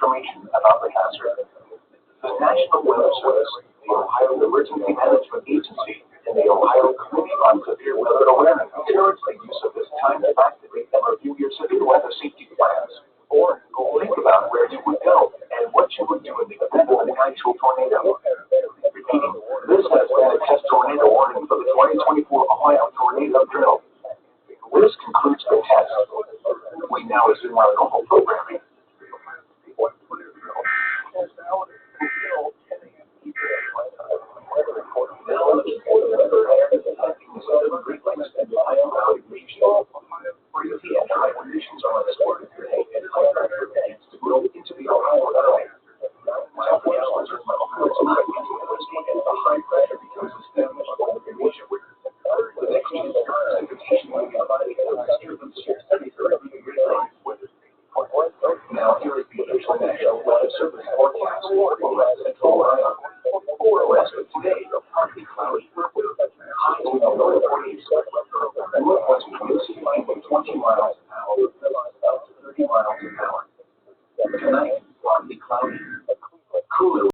information about the hazard. The National Weather Service, the Ohio Emergency Management Agency, and the Ohio Committee on Severe Weather Awareness encourage the use of this time to activate and review your severe weather safety plans. Or think about where you would go and what you would do in the event of an actual tornado. Repeating, this has been a test tornado warning for the 2024 Ohio Tornado Drill. This concludes the test. We now resume our normal programming. Conditions are unexpected today and high pressure bands to grow into the Ohio Valley. Southwest Western Mountains and the high pressure becomes established over the nation. The next 2 years, precipitation will be provided for disturbance here. Now here is the official National Weather Service forecast for